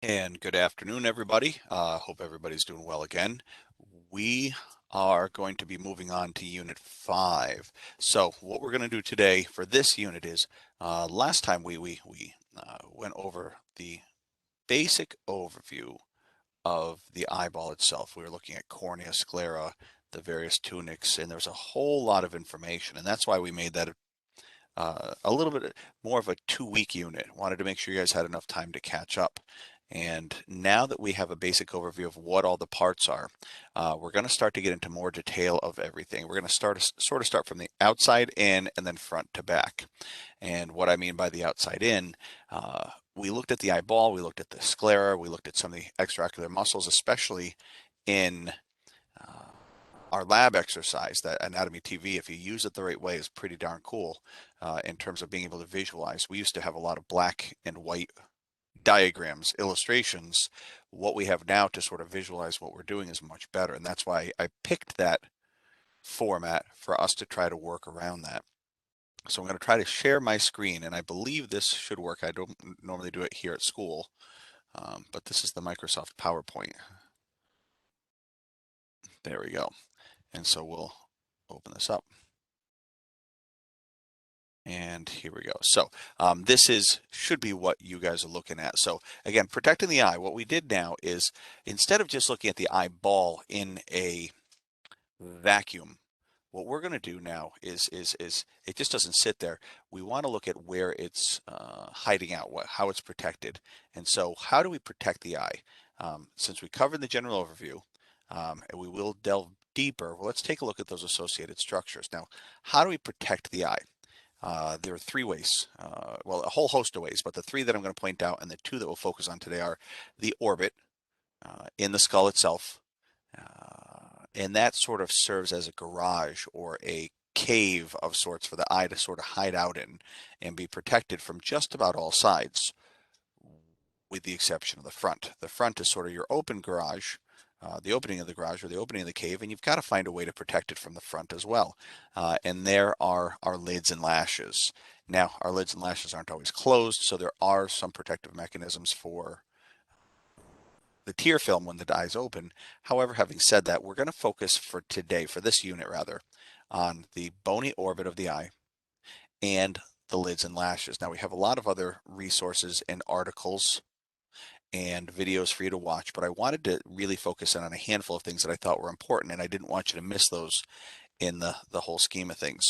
And good afternoon, everybody. Hope everybody's doing well again. We are going to be moving on to Unit 5. So what we're going to do today for this unit is, last time we went over the basic overview of the eyeball itself. We were looking at cornea, sclera, the various tunics, and there's a whole lot of information. And that's why we made that a little bit more of a 2-week unit. Wanted to make sure you guys had enough time to catch up. And now that we have a basic overview of what all the parts are, we're going to start to get into more detail of everything. We're going to start from the outside in and then front to back. And what I mean by the outside in, we looked at the eyeball, we looked at the sclera, we looked at some of the extraocular muscles, especially in uh, our lab exercise. That Anatomy TV, if you use it the right way, is pretty darn cool in terms of being able to visualize. We used to have a lot of black and white diagrams, illustrations. What we have now to sort of visualize what we're doing is much better. And that's why I picked that format for us to try to work around that. So I'm going to try to share my screen, and I believe this should work. I don't normally do it here at school, but this is the Microsoft PowerPoint. There we go. And so we'll open this up. And here we go. So this should be what you guys are looking at. So again, protecting the eye. What we did now is, instead of just looking at the eyeball in a vacuum, what we're going to do now is it just doesn't sit there. We want to look at where it's hiding out, how it's protected. And so how do we protect the eye? Since we covered the general overview, and we will delve deeper, well, let's take a look at those associated structures. Now, how do we protect the eye? There are 3 ways, well, a whole host of ways, but the 3 that I'm going to point out and the 2 that we'll focus on today are the orbit in the skull itself, and that sort of serves as a garage or a cave of sorts for the eye to sort of hide out in and be protected from just about all sides, with the exception of the front. The front is sort of your open garage, the opening of the garage or the opening of the cave, and you've got to find a way to protect it from the front as well. And there are our lids and lashes. Now, our lids and lashes aren't always closed, so there are some protective mechanisms for the tear film when the eye is open. However, having said that, we're going to focus for today, for this unit rather, on the bony orbit of the eye and the lids and lashes. Now, we have a lot of other resources and articles and videos for you to watch, but I wanted to really focus in on a handful of things that I thought were important, and I didn't want you to miss those in the whole scheme of things.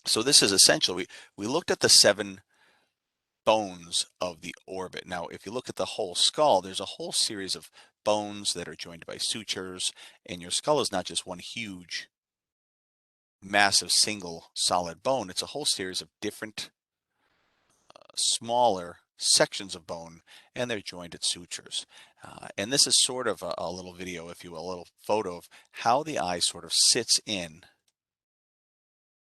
So this is essential. We looked at the 7 bones of the orbit. Now, if you look at the whole skull, there's a whole series of bones that are joined by sutures, and your skull is not just one huge, massive, single, solid bone. It's a whole series of different, smaller sections of bone, and they're joined at sutures. And this is sort of a little video, if you will, a little photo of how the eye sort of sits in.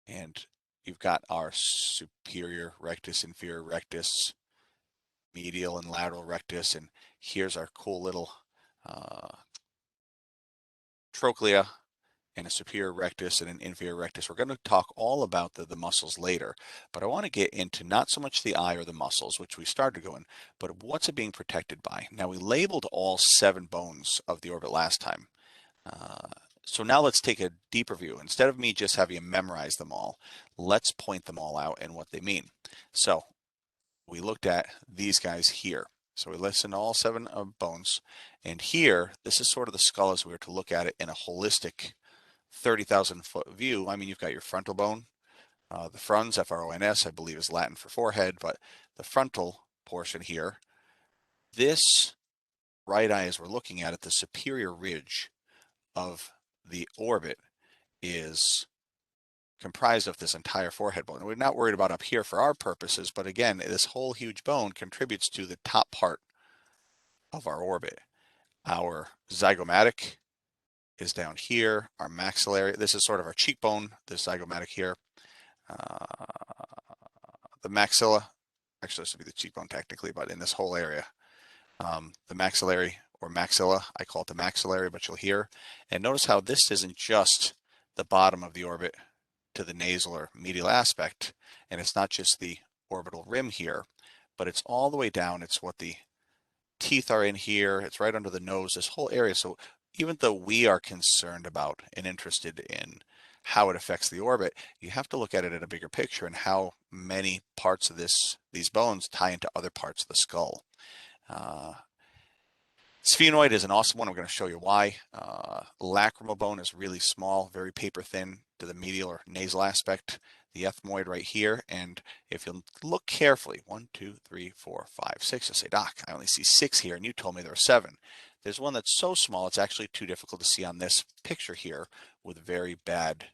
And you've got our superior rectus, inferior rectus, medial and lateral rectus, and here's our cool little trochlea and a superior rectus and an inferior rectus. We're going to talk all about the muscles later, but I want to get into not so much the eye or the muscles, which we started going, but what's it being protected by. Now, we labeled all 7 bones of the orbit last time. So now let's take a deeper view. Instead of me just having you memorize them all, let's point them all out and what they mean. So we looked at these guys here. So we listened to all 7 bones. And here, this is sort of the skull as we were to look at it in a holistic 30,000 foot view. I mean, you've got your frontal bone, the frons, F-R-O-N-S, I believe is Latin for forehead, but the frontal portion here, this right eye as we're looking at it, the superior ridge of the orbit is comprised of this entire forehead bone. We're not worried about up here for our purposes, but again, this whole huge bone contributes to the top part of our orbit. Our zygomatic is down here. Our maxillary, this is sort of our cheekbone, this zygomatic here. The maxilla, actually this would be the cheekbone technically, but in this whole area, the maxillary or maxilla, I call it the maxillary, but you'll hear. And notice how this isn't just the bottom of the orbit to the nasal or medial aspect, and it's not just the orbital rim here, but it's all the way down. It's what the teeth are in here. It's right under the nose, this whole area. So even though we are concerned about and interested in how it affects the orbit, you have to look at it in a bigger picture and how many parts of these bones tie into other parts of the skull. Uh, Sphenoid is an awesome one. I'm going to show you why. Lacrimal bone is really small, very paper thin to the medial or nasal aspect. The ethmoid right here, and if you look carefully, 1, 2, 3, 4, 5, 6. I say, Doc, I only see 6 here, and you told me there were 7. There's one that's so small it's actually too difficult to see on this picture here with very bad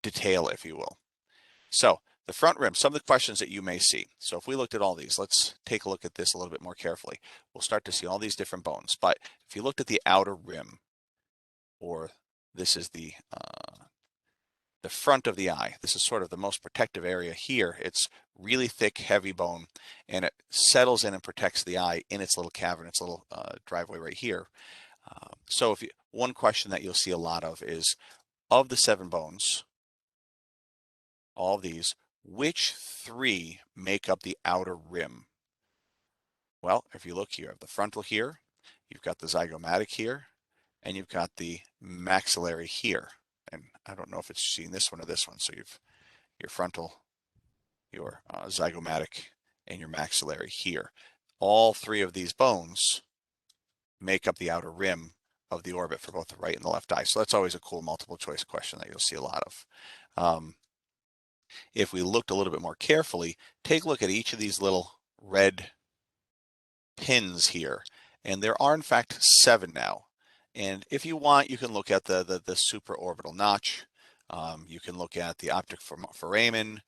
detail, if you will. So the front rim, some of the questions that you may see. So if we looked at all these, let's take a look at this a little bit more carefully. We'll start to see all these different bones. But if you looked at the outer rim, or this is the front of the eye, this is sort of the most protective area here. It's really thick, heavy bone, and it settles in and protects the eye in its little cavern, its little driveway right here. So one question that you'll see a lot of is, of the 7 bones, all of these, which 3 make up the outer rim? Well, if you look here, you have the frontal here, you've got the zygomatic here, and you've got the maxillary here. And I don't know if it's seeing this one or this one. So you've your frontal, your zygomatic, and your maxillary here. All 3 of these bones make up the outer rim of the orbit for both the right and the left eye. So that's always a cool multiple choice question that you'll see a lot of. If we looked a little bit more carefully, take a look at each of these little red pins here. And there are in fact 7 now. And if you want, you can look at the supraorbital notch. You can look at the optic foramen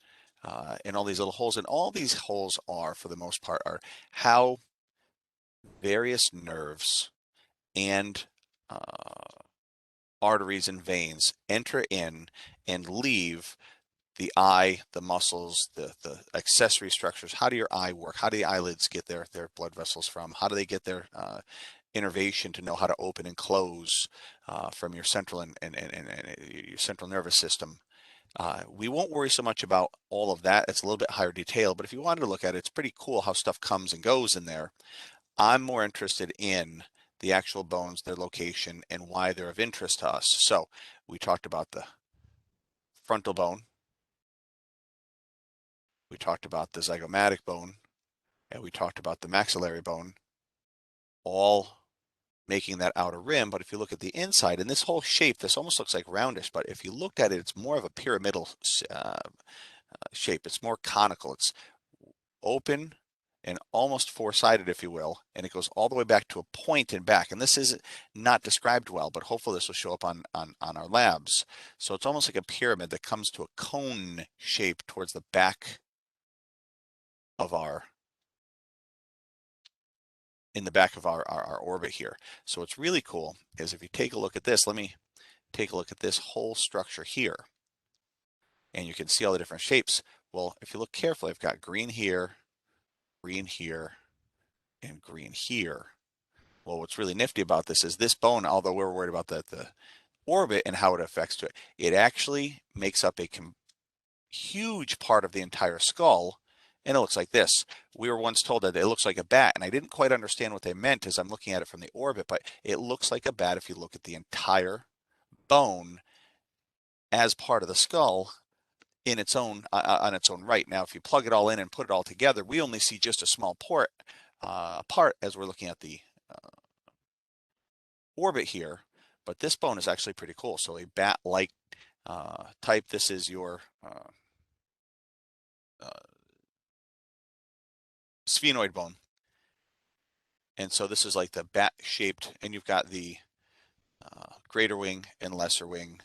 and all these little holes. And all these holes are, for the most part, are how various nerves and arteries and veins enter in and leave the eye, the muscles, the accessory structures. How do your eye work? How do the eyelids get their blood vessels from? How do they get their innervation to know how to open and close from your central and your central nervous system? We won't worry so much about all of that. It's a little bit higher detail, but if you wanted to look at it, it's pretty cool how stuff comes and goes in there. I'm more interested in the actual bones, their location, and why they're of interest to us. So we talked about the frontal bone. We talked about the zygomatic bone, and we talked about the maxillary bone, all making that outer rim. But if you look at the inside, and this whole shape, this almost looks like roundish, but if you looked at it, it's more of a pyramidal shape. It's more conical. It's open and almost four-sided, if you will, and it goes all the way back to a point and back. And this is not described well, but hopefully this will show up on our labs. So it's almost like a pyramid that comes to a cone shape towards the back of our orbit here. So what's really cool is if you take a look at this, let me take a look at this whole structure here, and you can see all the different shapes. Well, if you look carefully, I've got green here, and green here. Well, what's really nifty about this is this bone, although we're worried about the orbit and how it affects to it, it actually makes up a huge part of the entire skull. And it looks like this. We were once told that it looks like a bat, and I didn't quite understand what they meant as I'm looking at it from the orbit, but it looks like a bat if you look at the entire bone as part of the skull in its own on its own right. Now, if you plug it all in and put it all together, we only see just a small part as we're looking at the orbit here, but this bone is actually pretty cool. So a bat-like type. This is your sphenoid bone. And so this is like the bat shaped, and you've got the greater wing and lesser wing.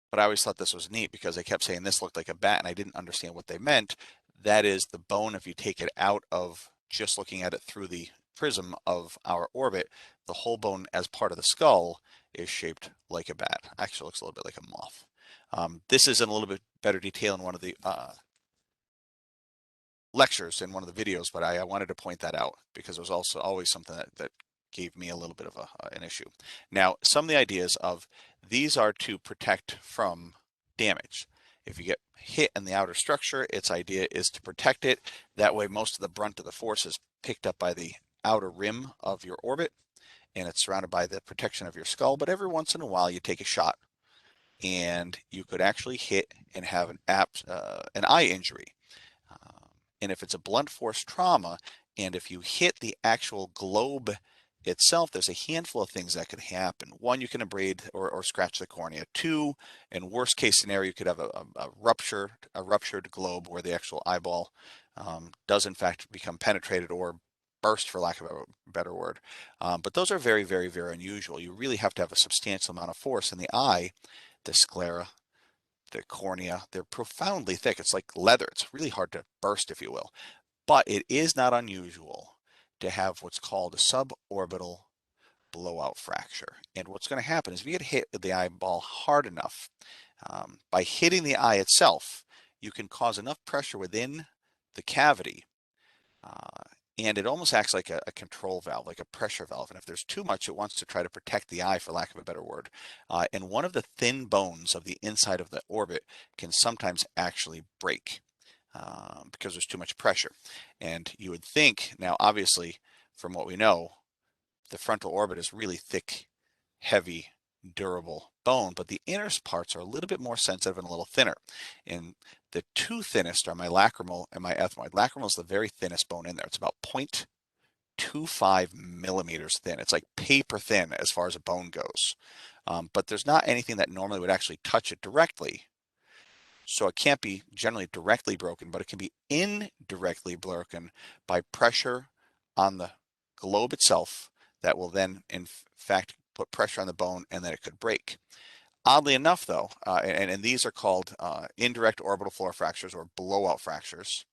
But I always thought this was neat because they kept saying this looked like a bat, and I didn't understand what they meant. That is the bone, if you take it out of just looking at it through the prism of our orbit, the whole bone as part of the skull is shaped like a bat. Actually looks a little bit like a moth. This is in a little bit better detail in one of the lectures in one of the videos, but I wanted to point that out because it was also always something that gave me a little bit of an issue. Now, some of the ideas of these are to protect from damage. If you get hit in the outer structure, its idea is to protect it. That way, most of the brunt of the force is picked up by the outer rim of your orbit, and it's surrounded by the protection of your skull. But every once in a while, you take a shot, and you could actually hit and have an eye injury. And if it's a blunt force trauma, and if you hit the actual globe itself, there's a handful of things that could happen. One, you can abrade or scratch the cornea. Two, in worst case scenario, you could have a ruptured globe where the actual eyeball does in fact become penetrated or burst, for lack of a better word. But those are very, very, very unusual. You really have to have a substantial amount of force in the eye, the sclera, the cornea. They're profoundly thick. It's like leather. It's really hard to burst, if you will. But it is not unusual to have what's called a suborbital blowout fracture. And what's going to happen is if you get hit with the eyeball hard enough, by hitting the eye itself, you can cause enough pressure within the cavity, and it almost acts like a control valve, like a pressure valve. And if there's too much, it wants to try to protect the eye, for lack of a better word. And one of the thin bones of the inside of the orbit can sometimes actually break because there's too much pressure. And you would think, now obviously, from what we know, the frontal orbit is really thick, heavy, durable bone, but the inner parts are a little bit more sensitive and a little thinner. And the two thinnest are my lacrimal and my ethmoid. Lacrimal is the very thinnest bone in there. It's about 0.25 millimeters thin. It's like paper thin as far as a bone goes. But there's not anything that normally would actually touch it directly. So it can't be generally directly broken, but it can be indirectly broken by pressure on the globe itself that will then, in fact, put pressure on the bone, and then it could break. Oddly enough, though, and these are called indirect orbital floor fractures or blowout fractures.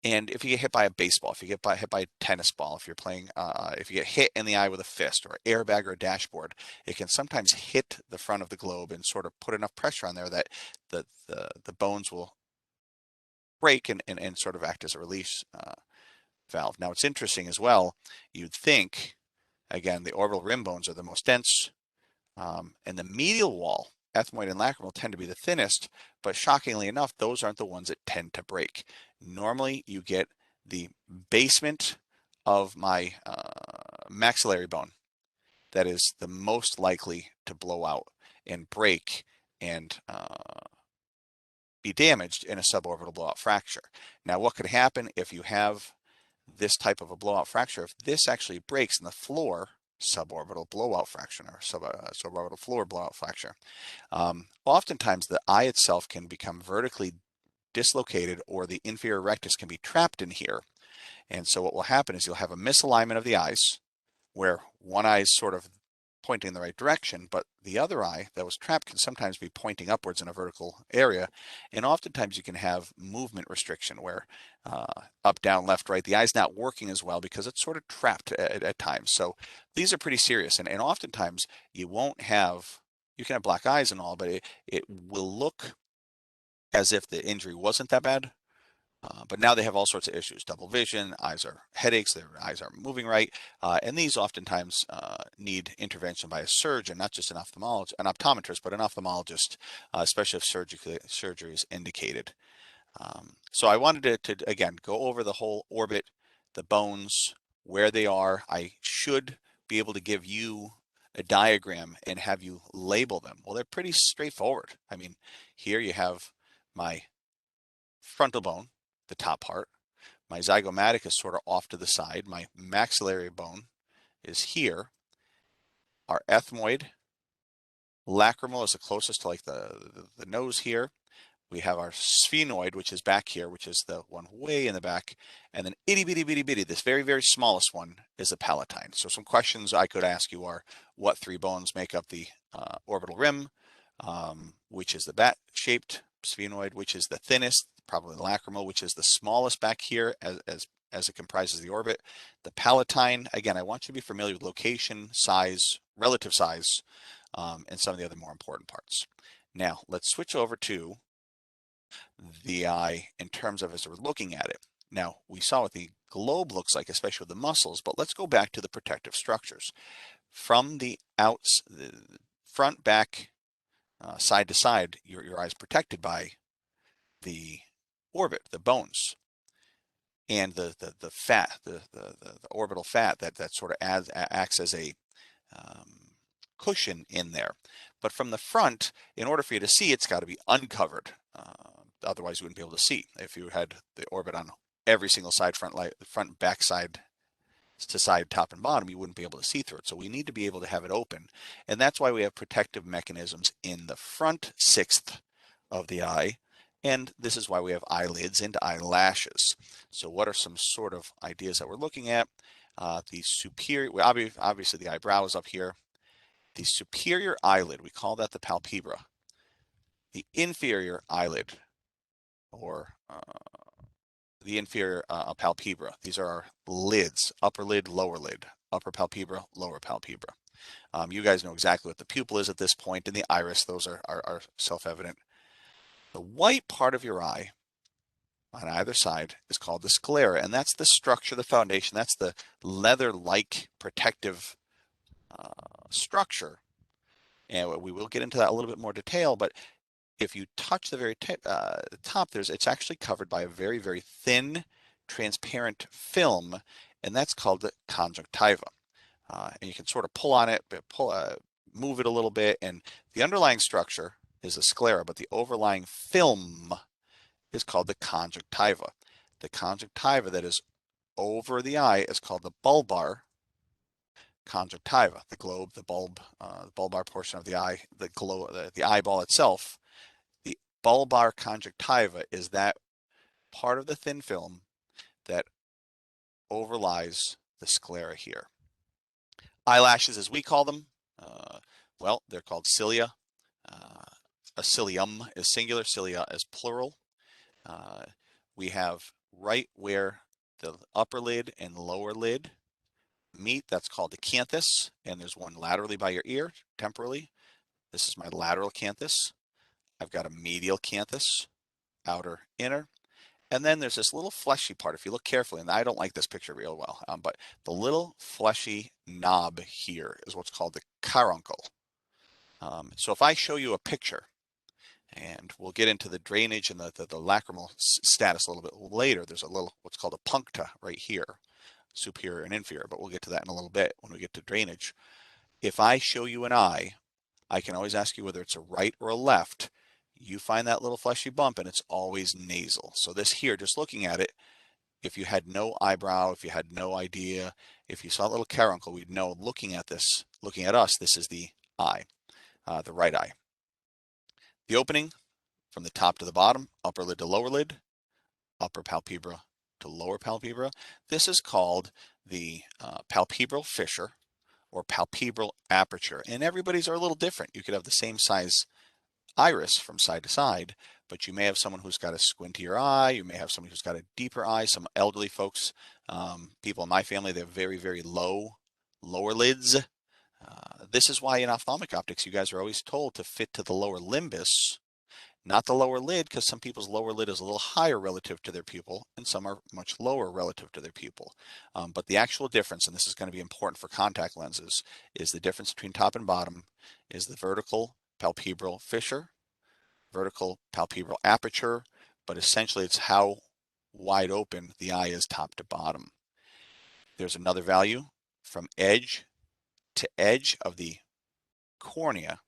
And if you get hit by a baseball, if you get hit by a tennis ball, if you're playing, if you get hit in the eye with a fist or an airbag or a dashboard, it can sometimes hit the front of the globe and sort of put enough pressure on there that the bones will break and sort of act as a release valve. Now, it's interesting as well. You'd think, again, the orbital rim bones are the most dense, and the medial wall, ethmoid and lacrimal, tend to be the thinnest, but shockingly enough, those aren't the ones that tend to break. Normally, you get the basement of my maxillary bone that is the most likely to blow out and break and be damaged in a suborbital blowout fracture. Now, what could happen if you have this type of a blowout fracture? If this actually breaks in the floor, suborbital blowout fracture or suborbital floor blowout fracture, oftentimes the eye itself can become vertically dislocated, or the inferior rectus can be trapped in here. And so what will happen is you'll have a misalignment of the eyes, where one eye is sort of pointing in the right direction, but the other eye that was trapped can sometimes be pointing upwards in a vertical area. And oftentimes you can have movement restriction where up, down, left, right, the eye's not working as well because it's sort of trapped at times. So these are pretty serious. And oftentimes you won't have, you can have black eyes and all, but it will look as if the injury wasn't that bad. But now they have all sorts of issues: double vision, eyes are headaches, their eyes aren't moving right, and these oftentimes need intervention by a surgeon, not just an optometrist, but an ophthalmologist, especially if surgery is indicated. So I wanted to again go over the whole orbit, the bones, where they are. I should be able to give you a diagram and have you label them. Well, they're pretty straightforward. I mean, here you have my frontal bone, the top part. My zygomatic is sort of off to the side. My maxillary bone is here. Our ethmoid, lacrimal is the closest to like the nose here. We have our sphenoid, which is back here, which is the one way in the back. And then itty bitty bitty bitty, this very, very smallest one is the palatine. So some questions I could ask you are, what three bones make up the orbital rim? Which is the bat-shaped sphenoid, which is the thinnest, probably the lacrimal, which is the smallest back here as it comprises the orbit. The palatine, again, I want you to be familiar with location, size, relative size, and some of the other more important parts. Now, let's switch over to the eye in terms of as we're looking at it. Now, we saw with the globe looks like, especially with the muscles, but let's go back to the protective structures. From the front, back, side to side, your eye is protected by the orbit, the bones, and the fat, the orbital fat that sort of acts as a cushion in there. But from the front, in order for you to see, it's got to be uncovered. Otherwise, you wouldn't be able to see. If you had the orbit on every single side, front, back side to side, top and bottom, you wouldn't be able to see through it. So we need to be able to have it open. And that's why we have protective mechanisms in the front sixth of the eye. And this is why we have eyelids and eyelashes. So what are some sort of ideas that we're looking at? The superior, obviously the eyebrow is up here. The superior eyelid, we call that the palpebra. The inferior eyelid, or the inferior palpebra. These are our lids, upper lid, lower lid, upper palpebra, lower palpebra. You guys know exactly what the pupil is at this point, and the iris, those are self-evident. The white part of your eye on either side is called the sclera, and that's the structure, the foundation, that's the leather-like protective structure. And we will get into that a little bit more detail, but if you touch the very top, it's actually covered by a very, very thin, transparent film, and that's called the conjunctiva. And you can sort of pull on it, move it a little bit, and the underlying structure is the sclera, but the overlying film is called the conjunctiva. The conjunctiva that is over the eye is called the bulbar conjunctiva. The globe, the bulbar portion of the eye, the eyeball itself. The bulbar conjunctiva is that part of the thin film that overlies the sclera here. Eyelashes, as we call them, well, they're called cilia. A cilium is singular, cilia is plural. We have right where the upper lid and lower lid meet, that's called the canthus, and there's one laterally by your ear, temporally. This is my lateral canthus. I've got a medial canthus, outer, inner. And then there's this little fleshy part, if you look carefully, and I don't like this picture real well, but the little fleshy knob here is what's called the caruncle. So if I show you a picture, and we'll get into the drainage and the lacrimal status a little bit later, there's a little, what's called a puncta right here, superior and inferior, but we'll get to that in a little bit when we get to drainage. If I show you an eye, I can always ask you whether it's a right or a left. You find that little fleshy bump and it's always nasal. So this here, just looking at it, if you had no eyebrow, if you had no idea, if you saw a little caruncle, we'd know looking at this, looking at us, this is the eye, the right eye. The opening from the top to the bottom, upper lid to lower lid, upper palpebra to lower palpebra. This is called the palpebral fissure or palpebral aperture. And everybody's are a little different. You could have the same size iris from side to side, but you may have someone who's got a squintier eye. You may have somebody who's got a deeper eye. Some elderly folks, people in my family, they have very, very lower lids. This is why in ophthalmic optics, you guys are always told to fit to the lower limbus, not the lower lid, because some people's lower lid is a little higher relative to their pupil, and some are much lower relative to their pupil. But the actual difference, and this is going to be important for contact lenses, is the difference between top and bottom is the vertical palpebral fissure, vertical palpebral aperture, but essentially it's how wide open the eye is top to bottom. There's another value from edge to edge of the cornea.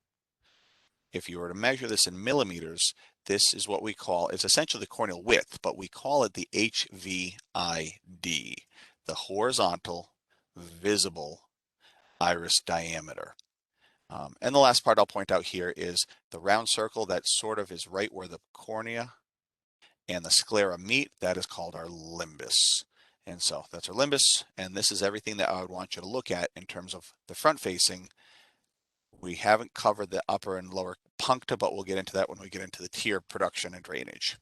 If you were to measure this in millimeters, this is what we call, it's essentially the corneal width, but we call it the HVID, the horizontal visible iris diameter. And the last part I'll point out here is the round circle that sort of is right where the cornea and the sclera meet. That is called our limbus. And so that's our limbus, and this is everything that I would want you to look at in terms of the front facing. We haven't covered the upper and lower puncta, but we'll get into that when we get into the tear production and drainage.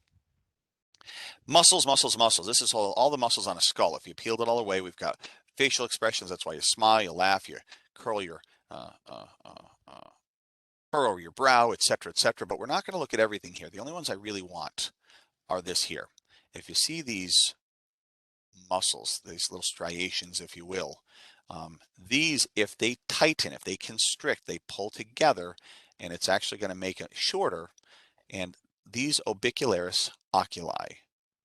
Muscles, muscles, muscles. This is all the muscles on a skull. If you peeled it all away, we've got facial expressions. That's why you smile, you laugh, you curl your furrow your brow, etc., etc. But we're not going to look at everything here. The only ones I really want are this here. If you see these muscles, these little striations, if you will. These, if they tighten, if they constrict, they pull together, and it's actually going to make it shorter. And these orbicularis oculi,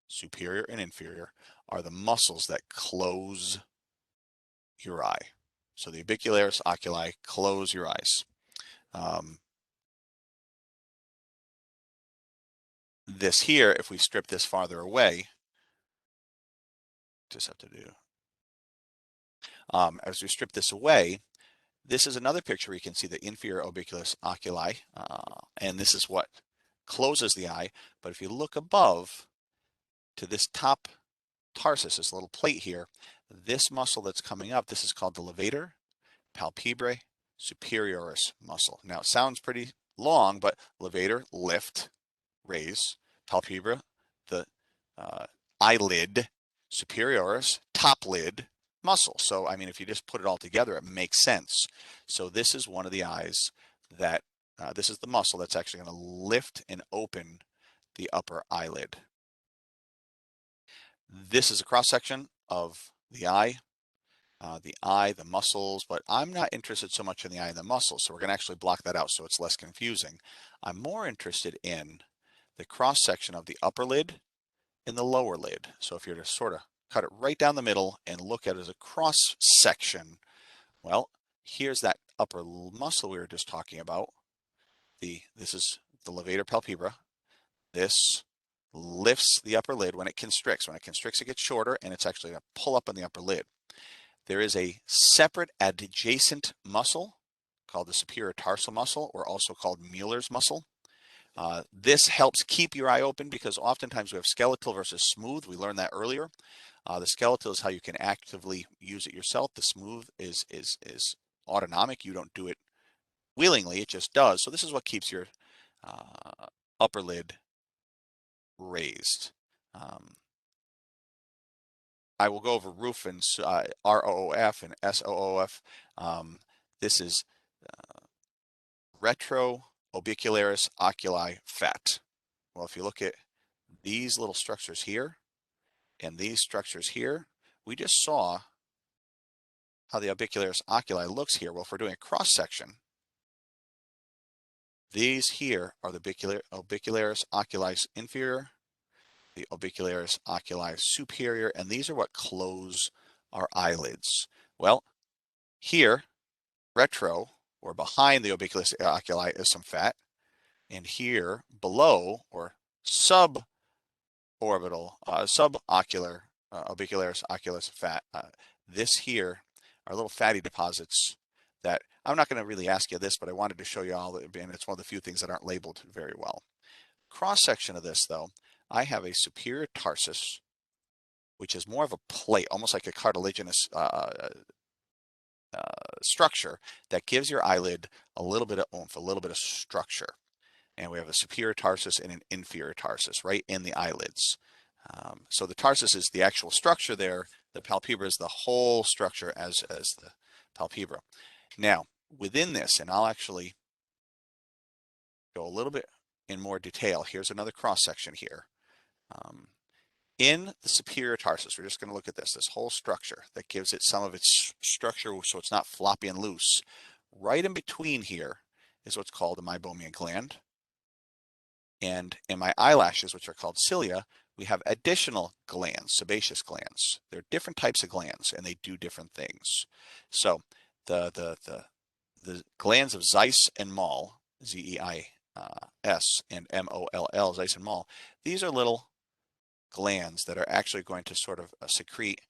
superior and inferior, are the muscles that close your eye. So the orbicularis oculi close your eyes. This here, if we strip this farther away, just have to do, as we strip this away, this is another picture where you can see the inferior orbicularis oculi, and this is what closes the eye. But if you look above to this top tarsus, this little plate here, this muscle that's coming up, this is called the levator palpebrae superioris muscle. Now it sounds pretty long, but levator, lift, raise, palpebra, the eyelid, superioris, top lid muscle. So, I mean, if you just put it all together, it makes sense. So this is one of the eyes that, this is the muscle that's actually going to lift and open the upper eyelid. This is a cross section of the eye, the muscles, but I'm not interested so much in the eye and the muscles. So we're going to actually block that out so it's less confusing. I'm more interested in the cross section of the upper lid and the lower lid. So if you're to sort of cut it right down the middle and look at it as a cross section, well, here's that upper muscle we were just talking about. This is the levator palpebra. This lifts the upper lid when it constricts. When it constricts, it gets shorter, and it's actually going to pull up on the upper lid. There is a separate adjacent muscle called the superior tarsal muscle, or also called Mueller's muscle. This helps keep your eye open because oftentimes we have skeletal versus smooth. We learned that earlier. The skeletal is how you can actively use it yourself. The smooth is autonomic. You don't do it willingly, it just does. So this is what keeps your upper lid raised. I will go over roof and ROOF and SOOF. This is retroobicularis oculi fat. Well, if you look at these little structures here and these structures here, we just saw how the orbicularis oculi looks here. Well, if we're doing a cross section, these here are the orbicularis oculi inferior, the orbicularis oculi superior, and these are what close our eyelids. Well, here, retro, or behind the orbicularis oculi, is some fat, and here below, or suborbital, subocular, orbicularis oculis fat, this here are little fatty deposits that I'm not going to really ask you this, but I wanted to show you all, and it's one of the few things that aren't labeled very well. Cross section of this, though, I have a superior tarsus, which is more of a plate, almost like a cartilaginous structure that gives your eyelid a little bit of oomph, a little bit of structure. And we have a superior tarsus and an inferior tarsus right in the eyelids. So the tarsus is the actual structure there. The palpebra is the whole structure as the palpebra. Now, within this, and I'll actually go a little bit in more detail. Here's another cross section here. In the superior tarsus, we're just going to look at this whole structure that gives it some of its structure so it's not floppy and loose. Right in between here is what's called the meibomian gland. And in my eyelashes, which are called cilia, we have additional glands, sebaceous glands. They're different types of glands, and they do different things. So the glands of Zeiss and Moll, Z-E-I-S and M-O-L-L, Zeiss and Moll, these are little glands that are actually going to sort of secrete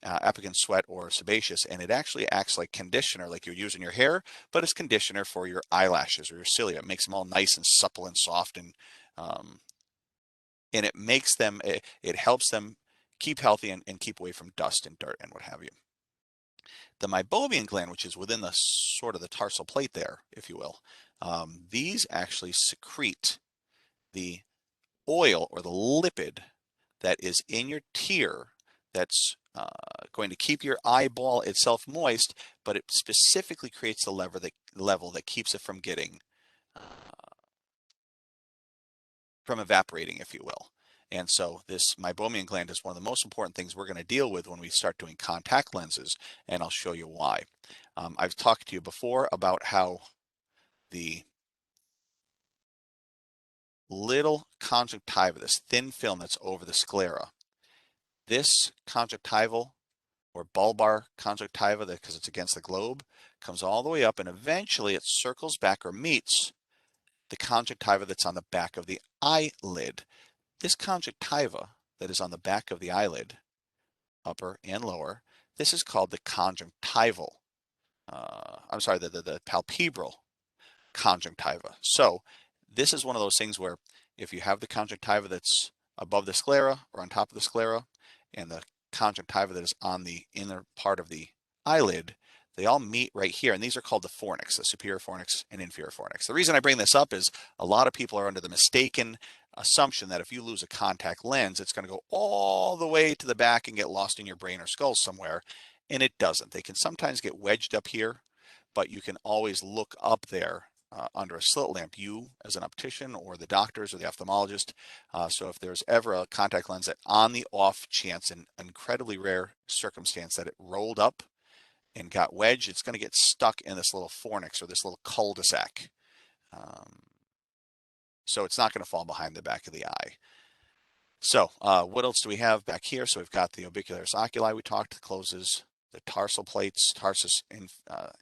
apicant sweat or sebaceous, and it actually acts like conditioner, like you're using your hair, but it's conditioner for your eyelashes or your cilia. It makes them all nice and supple and soft, and it makes them, it helps them keep healthy and keep away from dust and dirt and what have you. The meibomian gland, which is within the sort of the tarsal plate there, if you will, these actually secrete the oil or the lipid that is in your tear that's going to keep your eyeball itself moist, but it specifically creates the level that keeps it from getting, from evaporating, if you will. And so this meibomian gland is one of the most important things we're going to deal with when we start doing contact lenses, and I'll show you why. I've talked to you before about how the little conjunctiva, this thin film that's over the sclera, this conjunctival or bulbar conjunctiva, because it's against the globe, comes all the way up and eventually it circles back or meets the conjunctiva that's on the back of the eyelid. This conjunctiva that is on the back of the eyelid, upper and lower, this is called the conjunctival. The palpebral conjunctiva. So this is one of those things where if you have the conjunctiva that's above the sclera or on top of the sclera and the conjunctiva that is on the inner part of the eyelid, they all meet right here, and these are called the fornix, the superior fornix and inferior fornix. The reason I bring this up is a lot of people are under the mistaken assumption that if you lose a contact lens, it's going to go all the way to the back and get lost in your brain or skull somewhere, and it doesn't. They can sometimes get wedged up here, but you can always look up there under a slit lamp, you as an optician or the doctors or the ophthalmologist. So if there's ever a contact lens that on the off chance, an incredibly rare circumstance that it rolled up and got wedged, it's going to get stuck in this little fornix or this little cul-de-sac. So it's not going to fall behind the back of the eye. So what else do we have back here? So we've got the orbicularis oculi we talked, closes the tarsal plates, tarsus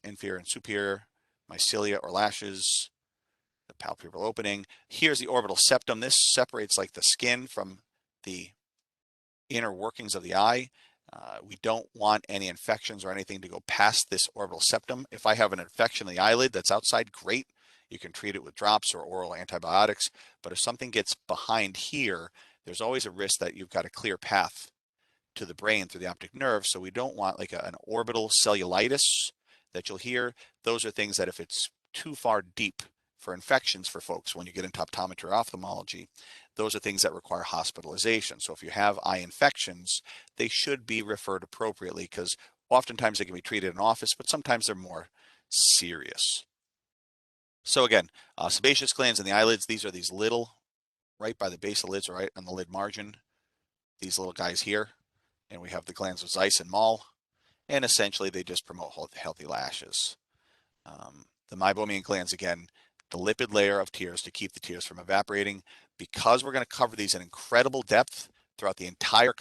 inferior and superior, mycelia or lashes, the palpebral opening. Here's the orbital septum. This separates like the skin from the inner workings of the eye. We don't want any infections or anything to go past this orbital septum. If I have an infection in the eyelid that's outside, great. You can treat it with drops or oral antibiotics. But if something gets behind here, there's always a risk that you've got a clear path to the brain through the optic nerve. So we don't want like an orbital cellulitis that you'll hear. Those are things that if it's too far deep for infections for folks when you get into optometry or ophthalmology, those are things that require hospitalization. So if you have eye infections, they should be referred appropriately because oftentimes they can be treated in office, but sometimes they're more serious. So again, sebaceous glands in the eyelids, these are these little, right by the base of the lids, right on the lid margin, these little guys here. And we have the glands of Zeiss and Moll, and essentially they just promote healthy lashes. The meibomian glands, again, the lipid layer of tears to keep the tears from evaporating. Because we're going to cover these in incredible depth throughout the entire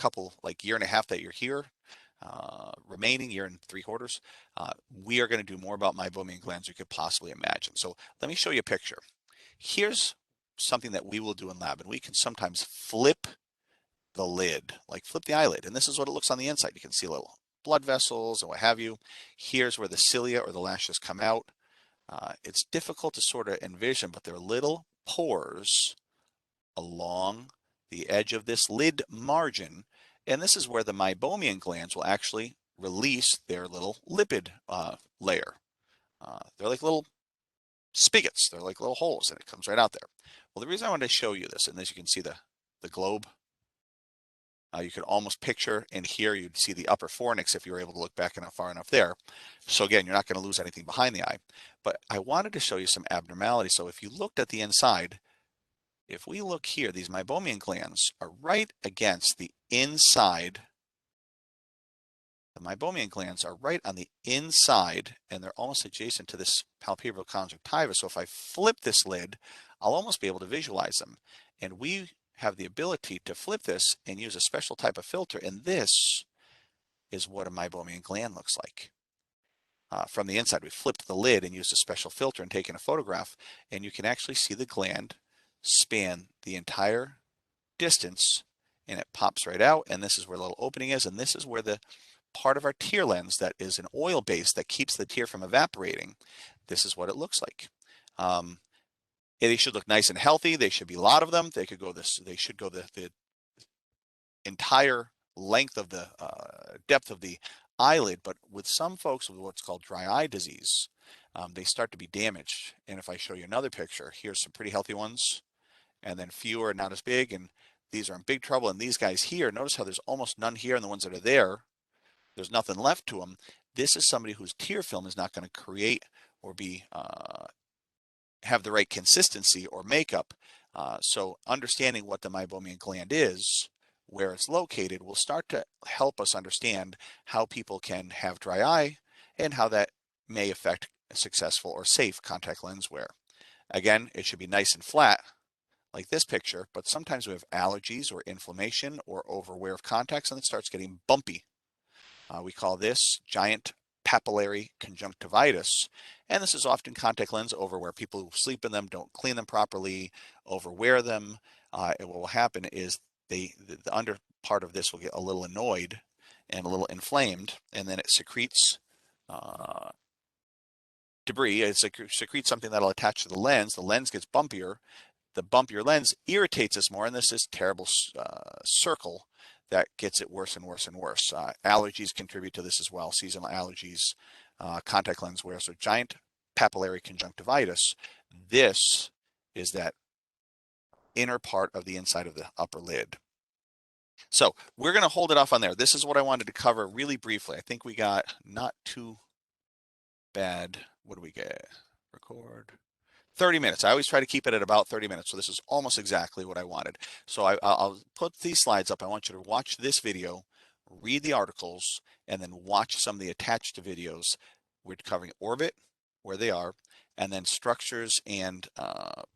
year and a half that you're here, remaining year and 3/4, we are going to do more about meibomian glands than you could possibly imagine. So let me show you a picture. Here's something that we will do in lab, and we can sometimes flip the lid, like flip the eyelid, and this is what it looks on the inside. You can see little blood vessels and what have you. Here's where the cilia or the lashes come out. It's difficult to sort of envision, but they're little pores along the edge of this lid margin, and this is where the meibomian glands will actually release their little lipid layer. They're like little spigots. They're like little holes, and it comes right out there. Well, the reason I wanted to show you this, and as you can see the globe, you could almost picture, and here you'd see the upper fornix if you were able to look back enough far enough there. So again, you're not going to lose anything behind the eye. But I wanted to show you some abnormalities. So if you looked at the inside, if we look here, these meibomian glands are right against the inside. The meibomian glands are right on the inside, and they're almost adjacent to this palpebral conjunctiva. So if I flip this lid, I'll almost be able to visualize them. And we have the ability to flip this and use a special type of filter, and this is what a meibomian gland looks like. From the inside, we flipped the lid and used a special filter and taken a photograph, and you can actually see the gland span the entire distance, and it pops right out, and this is where the little opening is, and this is where the part of our tear lens that is an oil base that keeps the tear from evaporating, this is what it looks like. They should look nice and healthy. They should be a lot of them. They should go the entire length of the depth of the eyelid. But with some folks with what's called dry eye disease, they start to be damaged. And if I show you another picture, here's some pretty healthy ones, and then fewer, not as big, and these are in big trouble. And these guys here, notice how there's almost none here, and the ones that are there, there's nothing left to them. This is somebody whose tear film is not going to create or be have the right consistency or makeup So understanding what the meibomian gland is, where it's located, will start to help us understand how people can have dry eye and how that may affect successful or safe contact lens wear. Again, it should be nice and flat like this picture, but sometimes we have allergies or inflammation or overwear of contacts and it starts getting bumpy. We call this giant papillary conjunctivitis. And this is often contact lens overwear. People who sleep in them don't clean them properly, overwear them. And what will happen is the under part of this will get a little annoyed and a little inflamed, and then it secretes debris. It secretes something that'll attach to the lens. The lens gets bumpier. The bumpier lens irritates us more, and this is terrible circle that gets it worse and worse and worse. Allergies contribute to this as well, seasonal allergies, contact lens wear. So giant papillary conjunctivitis, this is that inner part of the inside of the upper lid. So we're going to hold it off on there. This is what I wanted to cover really briefly. I think we got not too bad. What do we get? Record. 30 minutes. I always try to keep it at about 30 minutes. So this is almost exactly what I wanted. So I'll put these slides up. I want you to watch this video, read the articles, and then watch some of the attached videos. We're covering orbit, where they are, and then structures and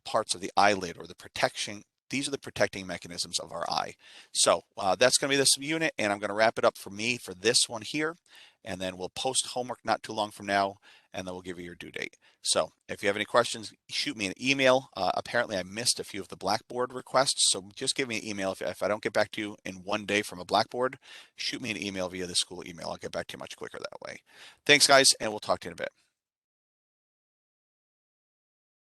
parts of the eyelid or the protection. These are the protecting mechanisms of our eye. So that's going to be this unit, and I'm going to wrap it up for me for this one here. And then we'll post homework not too long from now, and then we'll give you your due date. So if you have any questions, shoot me an email. Apparently I missed a few of the Blackboard requests, so just give me an email. If I don't get back to you in one day from a Blackboard, shoot me an email via the school email. I'll get back to you much quicker that way. Thanks, guys, and we'll talk to you in a bit.